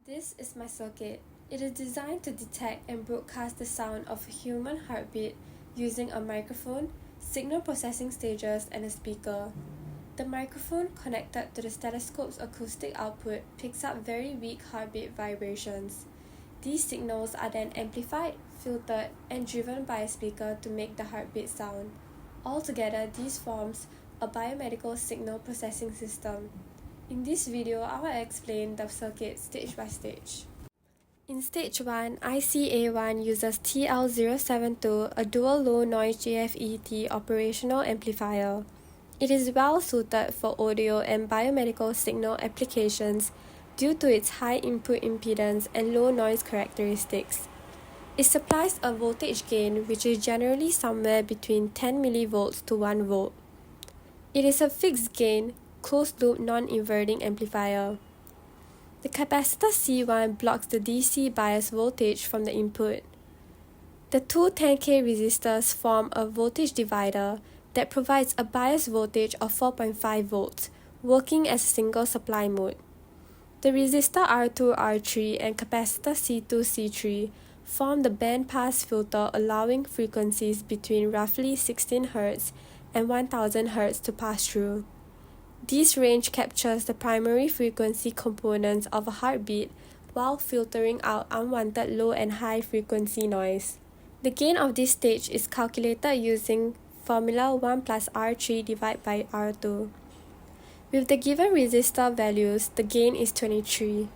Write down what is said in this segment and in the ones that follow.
This is my circuit. It is designed to detect and broadcast the sound of a human heartbeat using a microphone, signal processing stages, and a speaker. The microphone connected to the stethoscope's acoustic output picks up very weak heartbeat vibrations. These signals are then amplified, filtered, and driven by a speaker to make the heartbeat sound. Altogether, these forms a biomedical signal processing system. In this video, I will explain the circuit stage by stage. In stage 1, ICA1 uses TL072, a dual low noise JFET operational amplifier. It is well suited for audio and biomedical signal applications due to its high input impedance and low noise characteristics. It supplies a voltage gain which is generally somewhere between 10 mV to 1 volt. It is a fixed gain, closed-loop non-inverting amplifier. The capacitor C1 blocks the DC bias voltage from the input. The two 10K resistors form a voltage divider that provides a bias voltage of 4.5 volts, working as a single supply mode. The resistor R2, R3 and capacitor C2, C3 form the bandpass filter allowing frequencies between roughly 16 Hz and 1000 Hz to pass through. This range captures the primary frequency components of a heartbeat while filtering out unwanted low and high frequency noise. The gain of this stage is calculated using formula 1 plus R3 divided by R2. With the given resistor values, the gain is 23.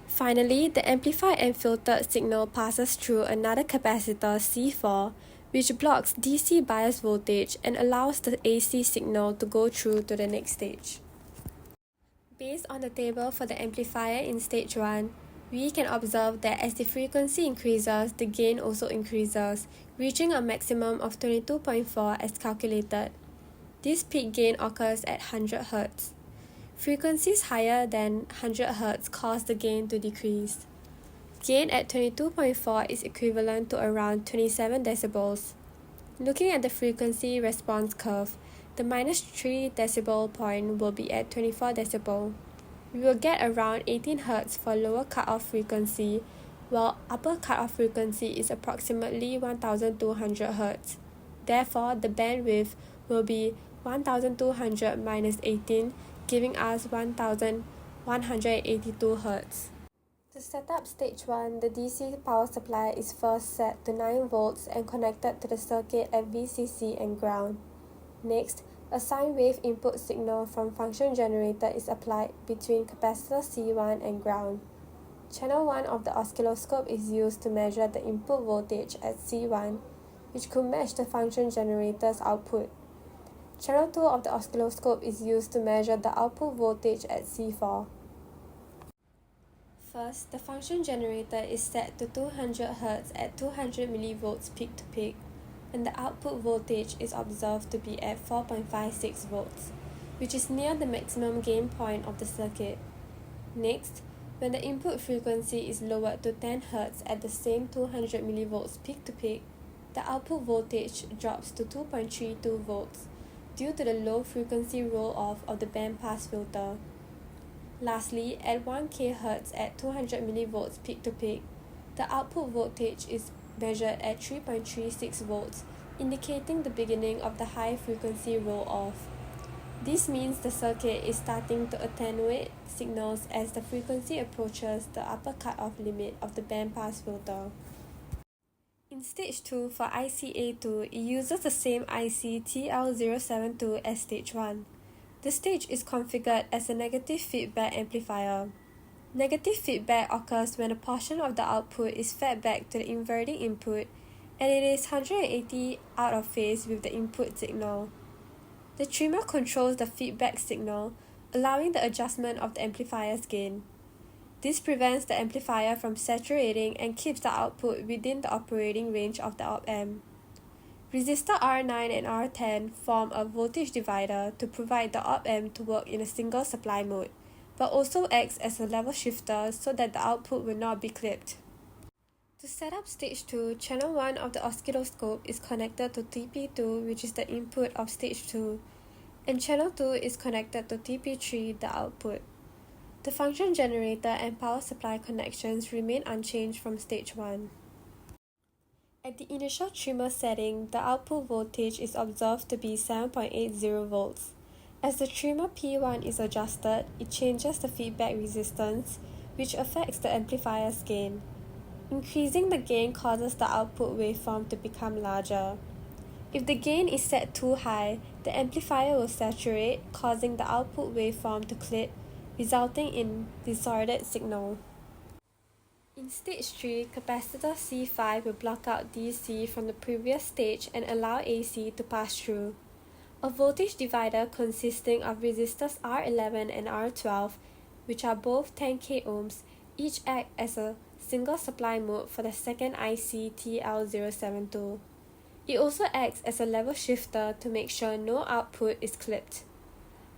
Finally, the amplified and filtered signal passes through another capacitor C4, which blocks DC bias voltage and allows the AC signal to go through to the next stage. Based on the table for the amplifier in stage 1, we can observe that as the frequency increases, the gain also increases, reaching a maximum of 22.4 as calculated. This peak gain occurs at 100 Hz. Frequencies higher than 100 Hz cause the gain to decrease. Gain at 22.4 is equivalent to around 27 decibels. Looking at the frequency response curve, the -3 decibel point will be at 24 decibel. We will get around 18 Hz for lower cutoff frequency, while upper cutoff frequency is approximately 1200 Hz. Therefore, the bandwidth will be 1200 minus 18, giving us 1182 Hz. To set up stage 1, the DC power supply is first set to 9 volts and connected to the circuit at VCC and ground. Next, a sine wave input signal from function generator is applied between capacitor C1 and ground. Channel 1 of the oscilloscope is used to measure the input voltage at C1, which could match the function generator's output. Channel 2 of the oscilloscope is used to measure the output voltage at C4. First, the function generator is set to 200 Hz at 200 mV peak to peak, and the output voltage is observed to be at 4.56 volts, which is near the maximum gain point of the circuit. Next, when the input frequency is lowered to 10 Hz at the same 200 mV peak to peak, the output voltage drops to 2.32 volts due to the low frequency roll-off of the bandpass filter. Lastly, at 1 kHz at 200 mV peak to peak, the output voltage is measured at 3.36 volts, indicating the beginning of the high frequency roll-off. This means the circuit is starting to attenuate signals as the frequency approaches the upper cutoff limit of the bandpass filter. In stage 2 for ICA2, it uses the same IC TL072 as stage 1. The stage is configured as a negative feedback amplifier. Negative feedback occurs when a portion of the output is fed back to the inverting input and it is 180 out of phase with the input signal. The trimmer controls the feedback signal, allowing the adjustment of the amplifier's gain. This prevents the amplifier from saturating and keeps the output within the operating range of the op-amp. Resistor R9 and R10 form a voltage divider to provide the op-amp to work in a single supply mode, but also acts as a level shifter so that the output will not be clipped. To set up stage 2, channel 1 of the oscilloscope is connected to TP2, which is the input of stage 2, and channel 2 is connected to TP3, the output. The function generator and power supply connections remain unchanged from stage 1. At the initial trimmer setting, the output voltage is observed to be 7.80 volts. As the trimmer P1 is adjusted, it changes the feedback resistance, which affects the amplifier's gain. Increasing the gain causes the output waveform to become larger. If the gain is set too high, the amplifier will saturate, causing the output waveform to clip, resulting in distorted signal. In stage 3, capacitor C5 will block out DC from the previous stage and allow AC to pass through. A voltage divider consisting of resistors R11 and R12, which are both 10k ohms, each act as a single supply mode for the second IC TL072. It also acts as a level shifter to make sure no output is clipped.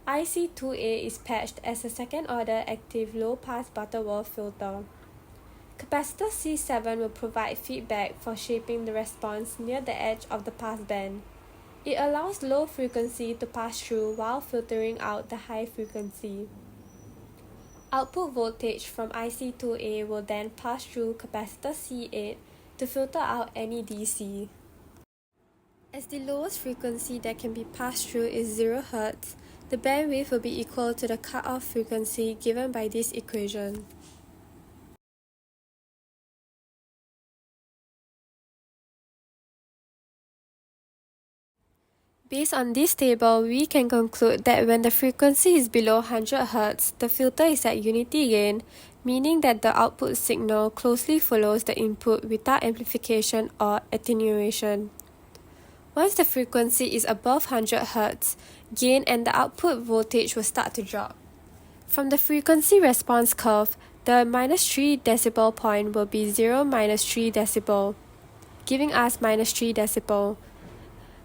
IC2A is patched as a second-order active low-pass Butterworth filter. Capacitor C7 will provide feedback for shaping the response near the edge of the passband. It allows low frequency to pass through while filtering out the high frequency. Output voltage from IC2A will then pass through capacitor C8 to filter out any DC. As the lowest frequency that can be passed through is 0 Hz, the bandwidth will be equal to the cutoff frequency given by this equation. Based on this table, we can conclude that when the frequency is below 100 Hz, the filter is at unity gain, meaning that the output signal closely follows the input without amplification or attenuation. Once the frequency is above 100 Hz, gain and the output voltage will start to drop. From the frequency response curve, the -3 decibel point will be 0 -3 decibel, giving us -3 decibel.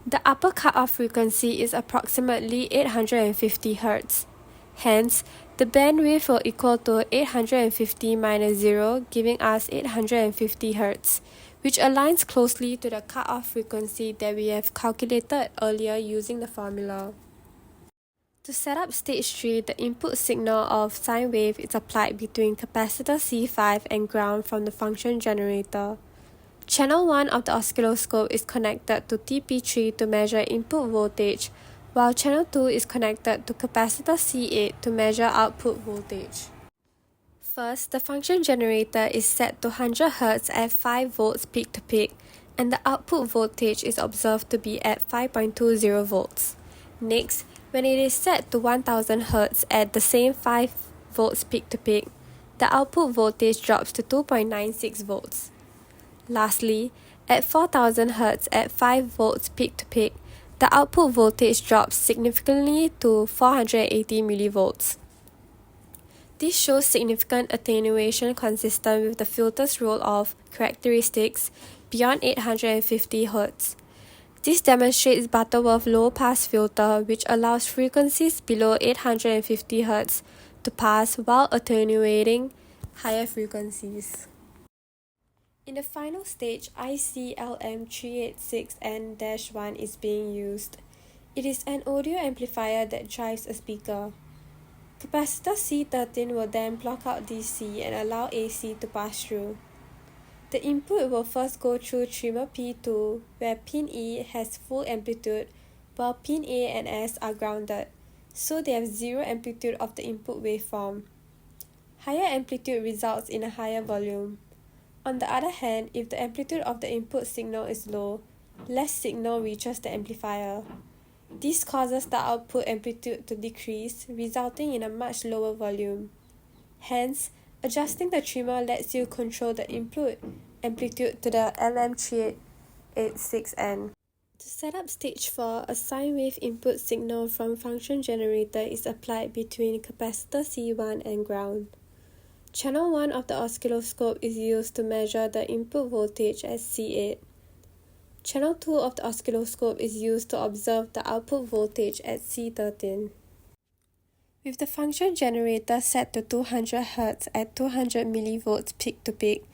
The upper cutoff frequency is approximately 850 Hz. Hence, the bandwidth will equal to 850 minus 0, giving us 850 Hz, which aligns closely to the cutoff frequency that we have calculated earlier using the formula. To set up stage 3, the input signal of sine wave is applied between capacitor C5 and ground from the function generator. Channel 1 of the oscilloscope is connected to TP3 to measure input voltage, while channel 2 is connected to capacitor C8 to measure output voltage. First, the function generator is set to 100 Hz at 5 volts peak to peak, and the output voltage is observed to be at 5.20 volts. Next, when it is set to 1000 Hz at the same 5 volts peak to peak, the output voltage drops to 2.96 volts. Lastly, at 4000 Hz at 5 volts peak to peak, the output voltage drops significantly to 480 millivolts. This shows significant attenuation consistent with the filter's roll-off characteristics beyond 850 Hz. This demonstrates Butterworth low-pass filter, which allows frequencies below 850 Hz to pass while attenuating higher frequencies. In the final stage, IC-LM386N-1 is being used. It is an audio amplifier that drives a speaker. Capacitor C13 will then block out DC and allow AC to pass through. The input will first go through trimmer P2, where pin E has full amplitude, while pin A and S are grounded, so they have zero amplitude of the input waveform. Higher amplitude results in a higher volume. On the other hand, if the amplitude of the input signal is low, less signal reaches the amplifier. This causes the output amplitude to decrease, resulting in a much lower volume. Hence, adjusting the trimmer lets you control the input amplitude to the LM386N. To set up stage 4, a sine wave input signal from function generator is applied between capacitor C1 and ground. Channel 1 of the oscilloscope is used to measure the input voltage at C8. Channel 2 of the oscilloscope is used to observe the output voltage at C13. With the function generator set to 200 Hz at 200 mV peak to peak,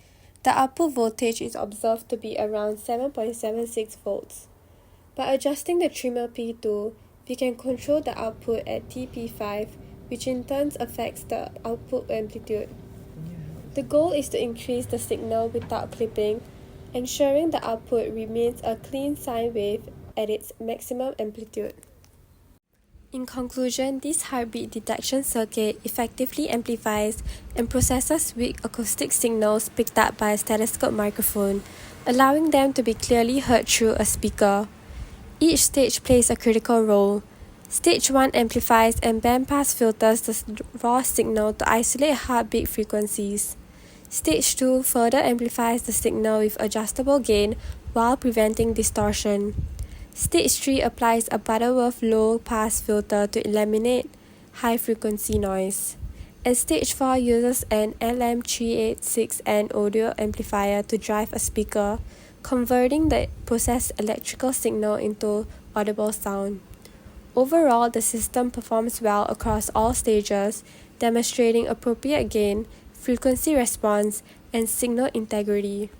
the output voltage is observed to be around 7.76 volts. By adjusting the trimmer P2, we can control the output at TP5 which in turn affects the output amplitude. The goal is to increase the signal without clipping, ensuring the output remains a clean sine wave at its maximum amplitude. In conclusion, this heartbeat detection circuit effectively amplifies and processes weak acoustic signals picked up by a stethoscope microphone, allowing them to be clearly heard through a speaker. Each stage plays a critical role. Stage 1 amplifies and bandpass filters the raw signal to isolate heartbeat frequencies. Stage 2 further amplifies the signal with adjustable gain while preventing distortion. Stage 3 applies a Butterworth low-pass filter to eliminate high-frequency noise. And Stage 4 uses an LM386N audio amplifier to drive a speaker, converting the processed electrical signal into audible sound. Overall, the system performs well across all stages, demonstrating appropriate gain, frequency response, and signal integrity.